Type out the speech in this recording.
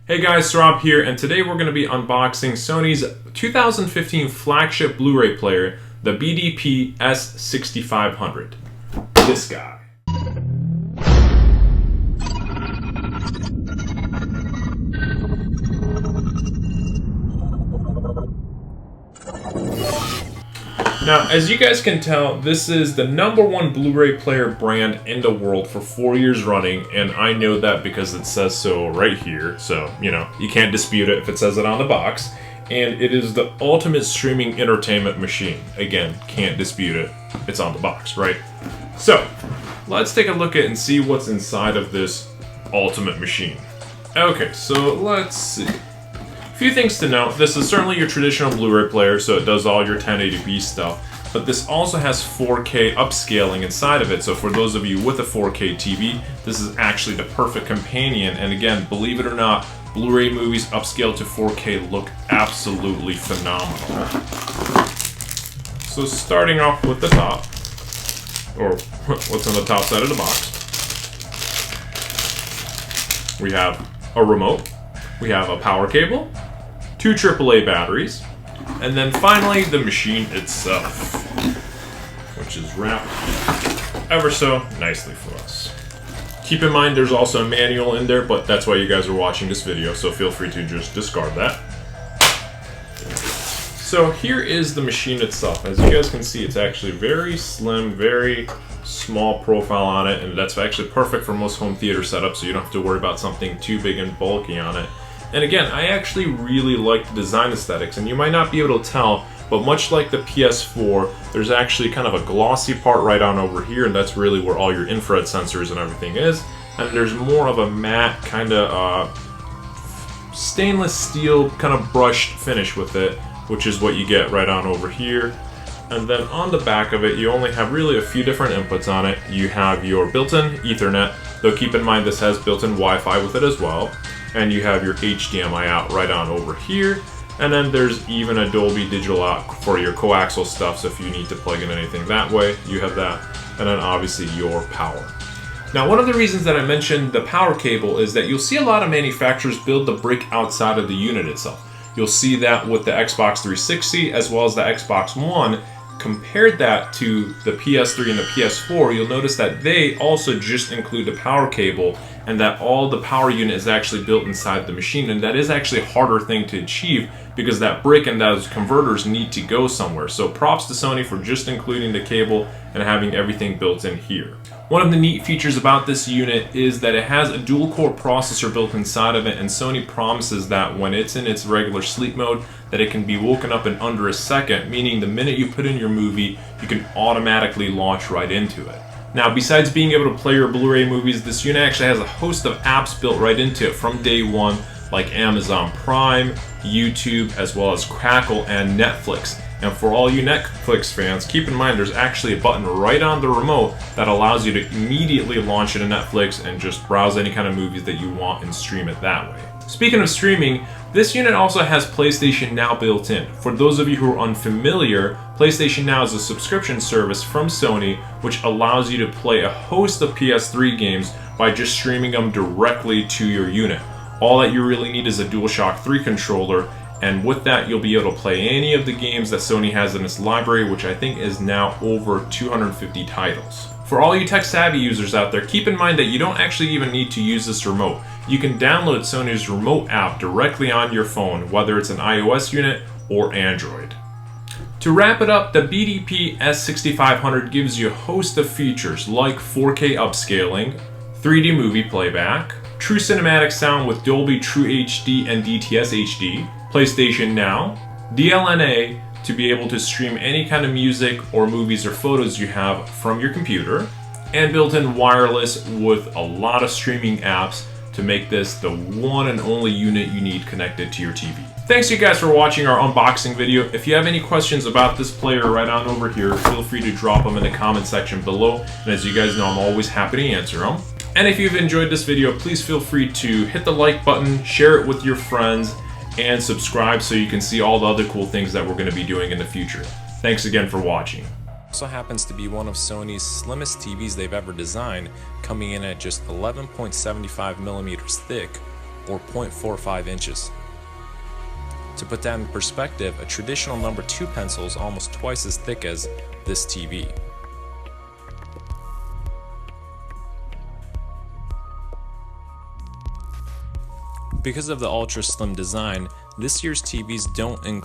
Hey guys, Rob here, and today we're going to be unboxing Sony's 2015 flagship Blu-ray player, the BDP S6500. This guy. Now, as you guys can tell, this is the #1 Blu-ray player brand in the world for 4 years running, and I know that because it says so right here, so, you know, you can't dispute it if it says it on the box. And it is the ultimate streaming entertainment machine. Again, can't dispute it. It's on the box, right? So, let's take a look at and see what's inside of this ultimate machine. Okay, so let's see. A few things to note. This is certainly your traditional Blu-ray player, so it does all your 1080p stuff, but this also has 4K upscaling inside of it, so for those of you with a 4K TV, this is actually the perfect companion. And again, believe it or not, Blu-ray movies upscaled to 4K look absolutely phenomenal. So starting off with the top, or what's on the top side of the box, we have a remote, we have a power cable, 2 AAA batteries, and then finally the machine itself, which is wrapped ever so nicely for us. Keep in mind there's also a manual in there, but that's why you guys are watching this video, so feel free to just discard that. So here is the machine itself. As you guys can see, it's actually very slim, very small profile on it, and that's actually perfect for most home theater setups, so you don't have to worry about something too big and bulky on it. And again, I actually really like the design aesthetics, and you might not be able to tell, but much like the PS4, there's actually kind of a glossy part right on over here, and that's really where all your infrared sensors and everything is. And there's more of a matte, kind of stainless steel kind of brushed finish with it, which is what you get right on over here. And then on the back of it, you only have really a few different inputs on it. You have your built-in Ethernet, though keep in mind this has built-in Wi-Fi with it as well. And you have your HDMI out right on over here. And then there's even a Dolby Digital out for your coaxial stuff, so if you need to plug in anything that way, you have that. And then obviously your power. Now, one of the reasons that I mentioned the power cable is that you'll see a lot of manufacturers build the brick outside of the unit itself. You'll see that with the Xbox 360 as well as the Xbox One. Compared that to the PS3 and the PS4, you'll notice that they also just include the power cable, and that all the power unit is actually built inside the machine, and that is actually a harder thing to achieve because that brick and those converters need to go somewhere. So props to Sony for just including the cable and having everything built in here. One of the neat features about this unit is that it has a dual-core processor built inside of it, and Sony promises that when it's in its regular sleep mode, that it can be woken up in under a second, meaning the minute you put in your movie, you can automatically launch right into it. Now, besides being able to play your Blu-ray movies, this unit actually has a host of apps built right into it from day one, like Amazon Prime, YouTube, as well as Crackle and Netflix. And for all you Netflix fans, keep in mind there's actually a button right on the remote that allows you to immediately launch into Netflix and just browse any kind of movies that you want and stream it that way. Speaking of streaming, this unit also has PlayStation Now built in. For those of you who are unfamiliar, PlayStation Now is a subscription service from Sony which allows you to play a host of PS3 games by just streaming them directly to your unit. All that you really need is a DualShock 3 controller, and with that you'll be able to play any of the games that Sony has in its library, which I think is now over 250 titles. For all you tech-savvy users out there, keep in mind that you don't actually even need to use this remote. You can download Sony's remote app directly on your phone, whether it's an iOS unit or Android. To wrap it up, the BDP S6500 gives you a host of features like 4K upscaling, 3D movie playback, true cinematic sound with Dolby True HD and DTS HD, PlayStation Now, DLNA to be able to stream any kind of music or movies or photos you have from your computer, and built-in wireless with a lot of streaming apps to make this the one and only unit you need connected to your TV. Thanks you guys for watching our unboxing video. If you have any questions about this player right on over here, feel free to drop them in the comment section below, and as you guys know, I'm always happy to answer them. And if you've enjoyed this video, please feel free to hit the like button, share it with your friends, and subscribe so you can see all the other cool things that we're going to be doing in the future. Thanks again for watching. Also happens to be one of Sony's slimmest TVs they've ever designed, coming in at just 11.75 millimeters thick or 0.45 inches. To put that in perspective, a traditional number 2 pencil is almost twice as thick as this TV. Because of the ultra slim design, this year's TVs don't include